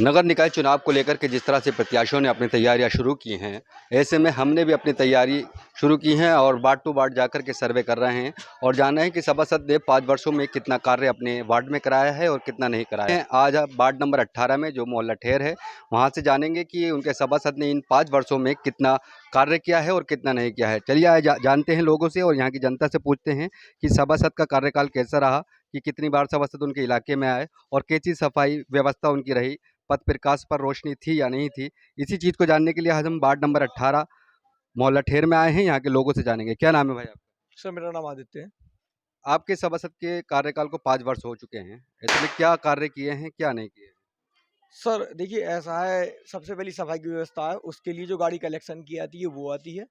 नगर निकाय चुनाव को लेकर के जिस तरह से प्रत्याशियों ने अपनी तैयारियां शुरू की हैं, ऐसे में हमने भी अपनी तैयारी शुरू की है और वार्ड टू वार्ड जाकर के सर्वे कर रहे हैं और जानना है कि सभासद ने 5 वर्षों में कितना कार्य अपने वार्ड में कराया है और कितना नहीं कराया है। आज आप वार्ड नंबर 18 में जो मोहल्ला ठेर है, वहाँ से जानेंगे कि उनके सभासद ने इन 5 वर्षों में कितना कार्य किया है और कितना नहीं किया है। चलिए आज जानते हैं लोगों से और यहाँ की जनता से पूछते हैं कि सभासद का कार्यकाल कैसा रहा, कि कितनी बार सभासद उनके इलाके में आए और कैसी सफाई व्यवस्था उनकी रही, पथ प्रकाश पर रोशनी थी या नहीं थी। इसी चीज़ को जानने के लिए आज हम वार्ड नंबर 18 मोहल्ला ठेर में आए हैं, यहाँ के लोगों से जानेंगे। क्या नाम है भाई आपका? सर मेरा नाम आदित्य है। आपके सभासद के कार्यकाल को 5 वर्ष हो चुके हैं, ऐसे में क्या कार्य किए हैं, क्या नहीं किए हैं? सर देखिए ऐसा है, सबसे पहली सफाई की व्यवस्था है, उसके लिए जो गाड़ी कलेक्शन की आती है वो आती है।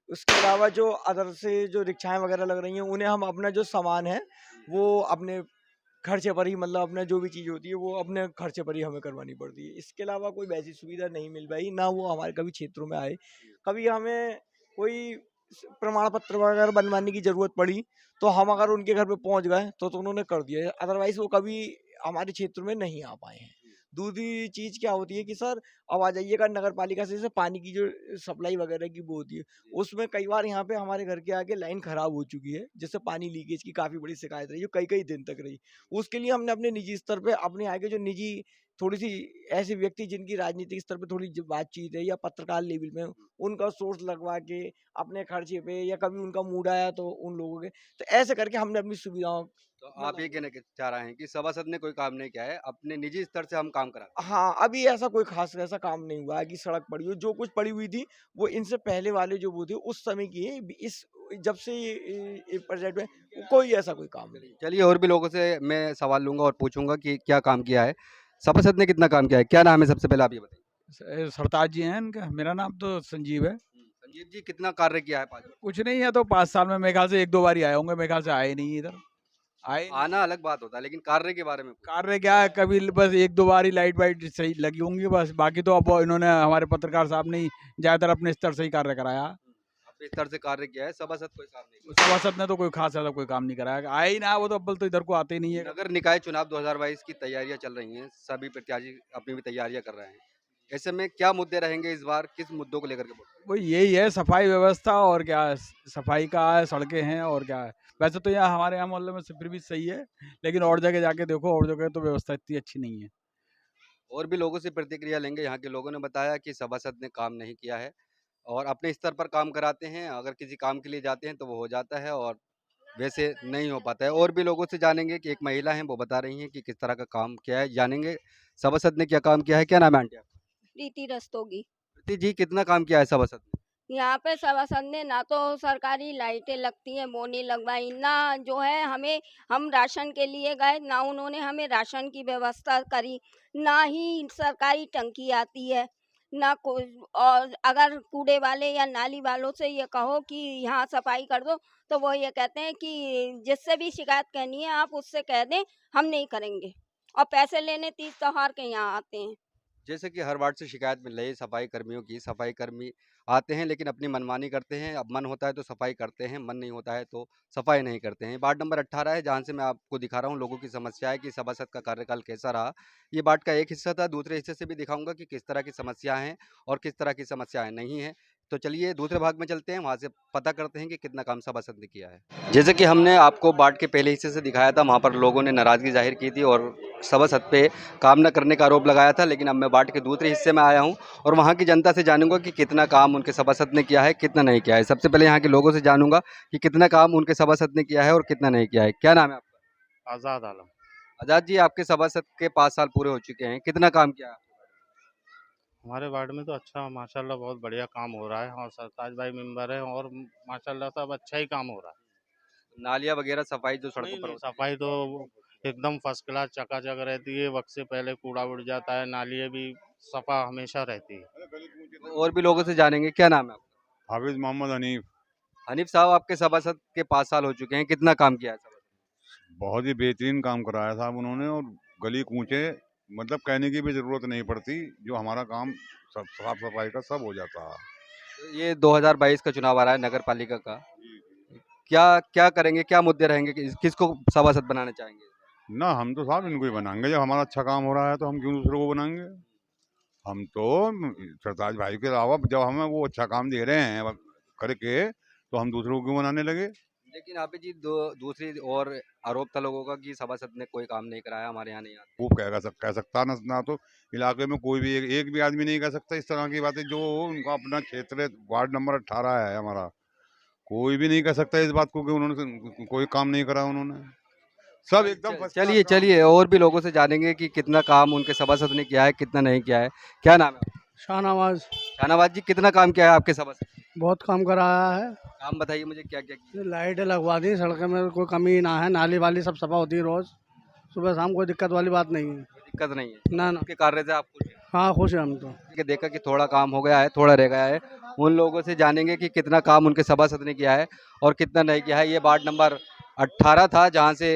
उसके अलावा जो अदर से जो रिक्शाएँ वगैरह लग रही हैं, उन्हें हम अपना जो सामान है वो अपने खर्चे पर ही, मतलब अपना जो भी चीज़ होती है वो अपने खर्चे पर ही हमें करवानी पड़ती है। इसके अलावा कोई वैसी सुविधा नहीं मिल पाई, ना वो हमारे कभी क्षेत्रों में आए। कभी हमें कोई प्रमाण पत्र वगैरह बनवाने की ज़रूरत पड़ी, तो हम अगर उनके घर पे पहुँच गए तो उन्होंने कर दिया, अदरवाइज़ वो कभी हमारे क्षेत्र में नहीं आ पाए हैं। दूसरी चीज़ क्या होती है कि सर, अब आ जाइएगा नगर पालिका से जैसे पानी की जो सप्लाई वगैरह की वो होती है, उसमें कई बार यहाँ पे हमारे घर के आगे लाइन खराब हो चुकी है, जिससे पानी लीकेज की काफ़ी बड़ी शिकायत रही है, कई कई दिन तक रही। उसके लिए हमने अपने निजी स्तर पे अपने आगे जो निजी थोड़ी सी ऐसे व्यक्ति जिनकी राजनीतिक स्तर पे थोड़ी बातचीत है या पत्रकार लेवल में, उनका सोर्स लगवा के अपने खर्चे पे, या कभी उनका मूड आया तो उन लोगों के, तो ऐसे करके हमने अपनी सुविधाओं। तो आप ये कहना चाह रहे हैं कि सभासद ने कोई काम नहीं किया है, अपने निजी स्तर से हम काम कराते हाँ, अभी ऐसा कोई ख़ास ऐसा काम नहीं हुआ है कि सड़क पड़ी हो, जो कुछ पड़ी हुई थी, वो इनसे पहले वाले जो वो थे, उस समय की है। इस जब से ये प्रेज़ेंट में कोई ऐसा कोई काम नहीं। हैं। चलिए और भी लोगों से मैं सवाल लूँगा और पूछूँगा कि क्या काम किया है, सभासद ने कितना काम किया है? क्या नाम है सबसे पहले आप ये बताइए? सरताज जी हैं इनका। मेरा नाम तो संजीव है। संजीव जी कितना कार्य किया है 5 वर्ष? कुछ नहीं है तो 5 साल में मेरे ख़्याल से 1-2 बार ही आए होंगे, मेरे ख़्याल से आए ही नहीं इधर। आए नहीं। आना अलग बात होता है, लेकिन कार्य के बारे में पूछिए। कार्य क्या है, कभी बस 1-2 बार ही लाइट वाइट सही लगी होंगी बस, बाकी तो अब इन्होंने हमारे पत्रकार साहब ने ही ज़्यादातर अपने स्तर से ही कार्य कराया। अपने स्तर से कार्य किया है, सभासद कोई काम नहीं किया। सभासद ने तो कोई ख़ास ऐसा कोई काम नहीं कराया, आए ही ना, वो तो अव्वल तो इधर को आते ही नहीं है। नगर निकाय चुनाव 2022 की तैयारियां चल रही हैं, सभी प्रत्याशी अपनी भी तैयारियां कर रहे हैं। ऐसे में क्या मुद्दे रहेंगे इस बार, किस मुद्दों को लेकर के वोट करेंगे? वो यही है, सफाई व्यवस्था और क्या है, सफाई का है, सड़कें हैं और क्या है। वैसे तो यहाँ हमारे यहाँ मोहल्ले में से फिर भी सही है, लेकिन और जगह जाके देखो, और जगह तो व्यवस्था इतनी अच्छी नहीं है। और भी लोगों से प्रतिक्रिया लेंगे। यहाँ के लोगों ने बताया कि सभासद ने काम नहीं किया है और अपने स्तर पर काम कराते हैं, अगर किसी काम के लिए जाते हैं तो वो हो जाता है और वैसे नहीं हो पाता है। और भी लोगों से जानेंगे कि एक महिला हैं, वो बता रही हैं कि किस तरह का काम किया है, जानेंगे सभासद ने क्या काम किया है। क्या नाम है आंटी आपका? प्रीति रस्तोगी। प्रीति जी कितना काम किया है सभासद ने? यहाँ पे सभासद ने ना तो सरकारी लाइटें लगती हैं वो नहीं लगवाई, ना जो है हमें, हम राशन के लिए गए ना उन्होंने हमें राशन की व्यवस्था करी, ना ही सरकारी टंकी आती है, ना कोई। और अगर कूड़े वाले या नाली वालों से ये कहो कि यहाँ सफाई कर दो, तो वो ये कहते हैं कि जिससे भी शिकायत करनी है आप उससे कह दें, हम नहीं करेंगे, और पैसे लेने तीज त्योहार के यहाँ आते हैं। जैसे कि हर वार्ड से शिकायत मिल रही है सफाई कर्मियों की, सफाई कर्मी आते हैं लेकिन अपनी मनमानी करते हैं। अब मन होता है तो सफाई करते हैं, मन नहीं होता है तो सफाई नहीं करते हैं। वार्ड नंबर 18 है जहाँ से मैं आपको दिखा रहा हूँ लोगों की समस्या है कि सभासद का कार्यकाल कैसा रहा। ये वार्ड का एक हिस्सा था, दूसरे हिस्से से भी दिखाऊंगा कि किस तरह की समस्याएं हैं और किस तरह की समस्याएं नहीं हैं। तो चलिए दूसरे भाग में चलते हैं, वहाँ से पता करते हैं कि कितना काम सभासद ने किया है। जैसे कि हमने आपको वार्ड के पहले हिस्से से दिखाया था, वहाँ पर लोगों ने नाराज़गी जाहिर की थी और सभासद पे काम न करने का आरोप लगाया था। लेकिन अब मैं वार्ड के दूसरे हिस्से में आया हूँ और वहाँ की जनता से जानूंगा कि कितना काम उनके सभासद ने किया है, कितना नहीं किया है। सबसे पहले यहाँ के लोगों से जानूंगा कि कितना काम उनके सभासद ने किया है और कितना नहीं किया है। क्या नाम है आपका? आज़ाद आलम। आज़ाद जी, आपके सभासद के 5 साल पूरे हो चुके हैं, कितना काम किया है? हमारे वार्ड में तो अच्छा माशाल्लाह बहुत बढ़िया काम हो रहा है और सरताज भाई मेंबर है और माशाल्लाह सब अच्छा ही काम हो रहा है। नालियाँ वगैरह सफाई जो नहीं सड़कों पर नहीं, होती सफाई तो एकदम फर्स्ट क्लास चकाचक रहती है, वक्त से पहले कूड़ा उड़ जाता है, नालियाँ भी सफा हमेशा रहती है। है। और भी लोगों से जानेंगे। क्या नाम है आपका? हाफिज मोहम्मद हनीफ। हनीफ साहब, आपके सभासद के 5 साल हो चुके हैं, कितना काम किया है सभासद? बहुत ही बेहतरीन काम कराया साहब उन्होंने और गली कूचे मतलब कहने की भी ज़रूरत नहीं पड़ती, जो हमारा काम सब साफ सफाई का सब हो जाता है। ये 2022 का चुनाव आ रहा है नगर पालिका का, क्या क्या करेंगे, क्या मुद्दे रहेंगे, किसको सभासद बनाना चाहेंगे? ना हम तो साहब इनको ही बनाएंगे, जब हमारा अच्छा काम हो रहा है तो हम क्यों दूसरों को बनाएंगे। हम तो सरताज भाई के अलावा जब हमें वो अच्छा काम दे रहे हैं करके, तो हम दूसरों को क्यों बनाने लगे। लेकिन यहाँ पे जी दूसरी और आरोप था लोगों का कि सभासद ने कोई काम नहीं कराया, हमारे यहाँ नहीं आते। वो कह सकता ना तो इलाके में कोई भी एक भी आदमी नहीं कह सकता इस तरह की बातें, जो उनका अपना क्षेत्र है, वार्ड नंबर 18 है हमारा, कोई भी नहीं कह सकता इस बात को कि उन्होंने कोई काम नहीं करा उन्होंने। सब एकदम फर्स्ट क्लास चलिए काम। चलिए और भी लोगों से जानेंगे कि कितना काम उनके सभासद ने किया है, कितना नहीं किया है। क्या नाम है आपका? शाहनवाज शाहनवाज जी, कितना काम किया है आपके सभासद ने? बहुत काम कराया है। काम बताइए मुझे, क्या क्या किया? लाइटें लगवा दी, सड़क में कोई कमी ना है, नाली वाली सब सफा होती है रोज सुबह शाम, कोई दिक्कत वाली बात नहीं है। कोई दिक्कत नहीं है ना ना, उनके कार्य से आप खुश हैं? हाँ खुश है हम तो। कि देखा कि थोड़ा काम हो गया है, थोड़ा रह गया है। उन लोगों से जानेंगे कि कितना काम उनके सभासद ने किया है और कितना नहीं किया है। ये वार्ड नंबर 18 था, जहाँ से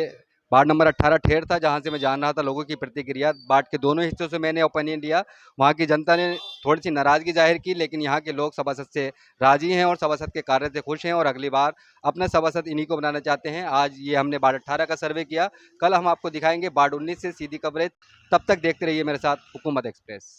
वार्ड नंबर 18 ठेर था, जहाँ से मैं जान रहा था लोगों की प्रतिक्रिया। वार्ड के दोनों हिस्सों से मैंने ओपिनियन लिया। वहाँ की जनता ने थोड़ी सी नाराजगी जाहिर की, लेकिन यहाँ के लोग सभासद से राजी हैं और सभासद के कार्य से खुश हैं और अगली बार अपना सभासद इन्हीं को बनाना चाहते हैं। आज ये हमने वार्ड 18 का सर्वे किया, कल हम आपको दिखाएंगे वार्ड 19 से सीधी कवरेज। तब तक देखते रहिए मेरे साथ हुकूमत एक्सप्रेस।